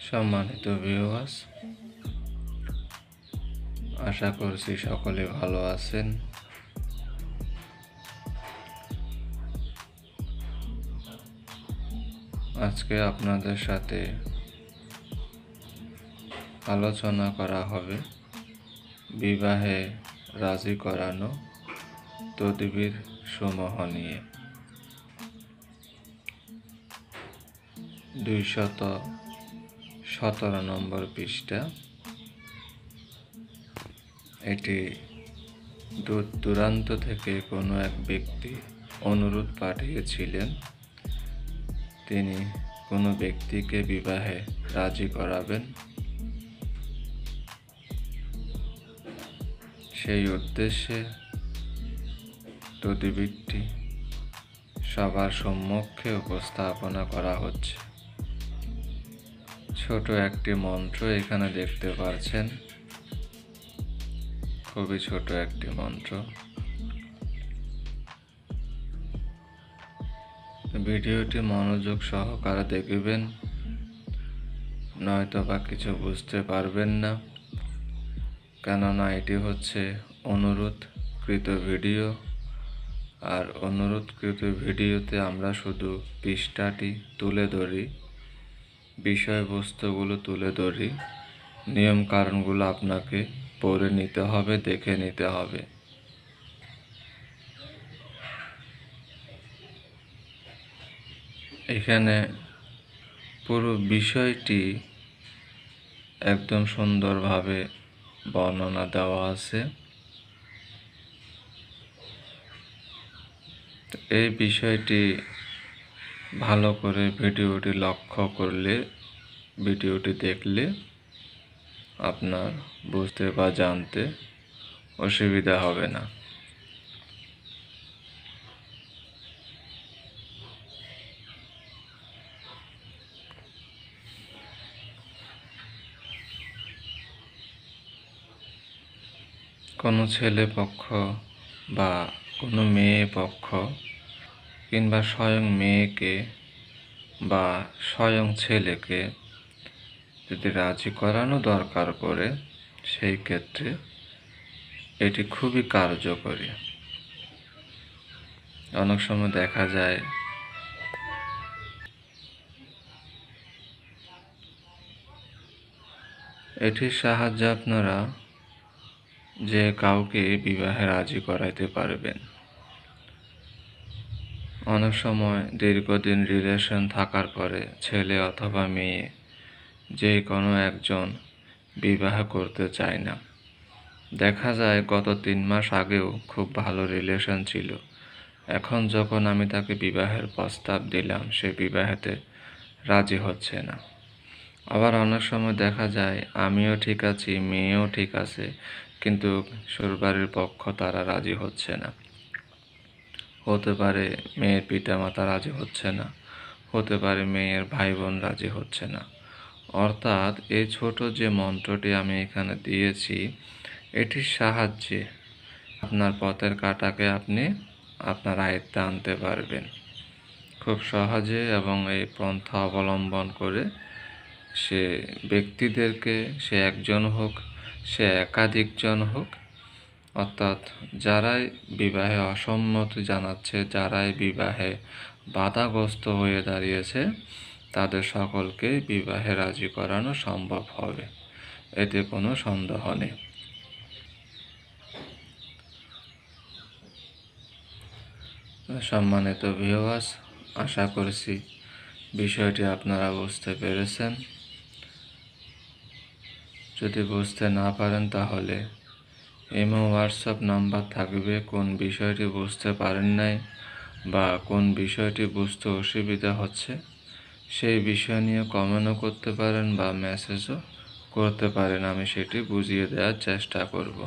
সম্মানিত ভিউয়ার্স, আশা করছি সকলে ভালো আছেন। আজকে আপনাদের সাথে আলোচনা করা হবে বিবাহে রাজি করানো তদবির সমূহ নিয়ে। 217 নম্বর পৃষ্ঠা। এটি দূর দূরান্ত থেকে কোনো এক ব্যক্তি অনুরোধ পাঠিয়েছিলেন, তিনি কোনো ব্যক্তিকে বিবাহে রাজি করাবেন। সেই উদ্দেশ্যে তদবিরটি সবার সম্মুখে উপস্থাপনা করা হচ্ছে। ছোট একটি মন্ত্র এখানে দেখতে পাচ্ছেন, খুবই ছোট একটি মন্ত্র। ভিডিওটি মনোযোগ সহকারে দেখবেন, নয়তো বা কিছু বুঝতে পারবেন না, কেননা এটি হচ্ছে অনুরোধকৃত ভিডিও। আর অনুরোধকৃত ভিডিওতে আমরা শুধু পৃষ্ঠাটি তুলে ধরি, বিষয়বস্তুগুলো তুলে ধরি, নিয়ম কারণগুলো আপনাকে পড়ে নিতে হবে, দেখে নিতে হবে। এখানে পুরো বিষয়টি একদম সুন্দরভাবে বর্ণনা দেওয়া আছে। এই বিষয়টি ভালো করে ভিডিওটি লক্ষ্য করলে, ভিডিওটি দেখলে আপনার বুঝতে বা জানতে অসুবিধা হবে না। কোনো ছেলে পক্ষ বা কোনো মেয়ে পক্ষ কিংবা স্বয়ং মেয়েকে বা স্বয়ং ছেলেকে যদি রাজি করানো দরকার পড়ে, সেই ক্ষেত্রে এটি খুবই কার্যকরী। অনেক সময় দেখা যায় এটির সাহায্যে আপনারা যে কাউকে বিবাহে রাজি করাইতে পারবেন। অনেক সময় দীর্ঘদিন রিলেশন থাকার পরে ছেলে অথবা মেয়ে যে কোনো একজন বিবাহ করতে চায় না। দেখা যায় গত 3 মাস আগেও খুব ভালো রিলেশন ছিল, এখন যখন আমি তাকে বিবাহের প্রস্তাব দিলাম, সে বিবাহেতে রাজি হচ্ছে না। আবার অনেক সময় দেখা যায় আমিও ঠিক আছি, মেয়েও ঠিক আছে, কিন্তু শ্বশুরবাড়ির পক্ষ তারা রাজি হচ্ছে না। হতে পারে মেয়ের পিতামাতা রাজি হচ্ছে না, হতে পারে মেয়ের ভাই বোন রাজি হচ্ছে না। অর্থাৎ এই ছোট যে মন্ত্রটি আমি এখানে দিয়েছি, এটির সাহায্যে আপনার পথের কাঁটাকে আপনি আপনার আয়ত্তে আনতে পারবেন খুব সহজে। এবং এই পন্থা অবলম্বন করে সে ব্যক্তিদেরকে, সে একজন হোক, সে একাধিকজন হোক, অর্থাৎ যারাই বিবাহে অসম্মতি জানাচ্ছে, যারাই বিবাহে বাধাগ্রস্ত হয়ে দাঁড়িয়েছে, তাদের সকলকে বিবাহে রাজি করানো সম্ভব হবে, এতে কোনো সন্দেহ নেই। সম্মানিত ভিউয়ার্স, আশা করছি বিষয়টি আপনারা বুঝতে পেরেছেন। যদি বুঝতে না পারেন তাহলে ইমো হোয়াটসঅ্যাপ নাম্বার থাকবে, কোন বিষয়টি বুঝতে পারেন নাই বা কোন বিষয়টি বুঝতে অসুবিধা হচ্ছে সেই বিষয় নিয়ে কমেন্টও করতে পারেন বা মেসেজও করতে পারেন, আমি সেটি বুঝিয়ে দেওয়ার চেষ্টা করব।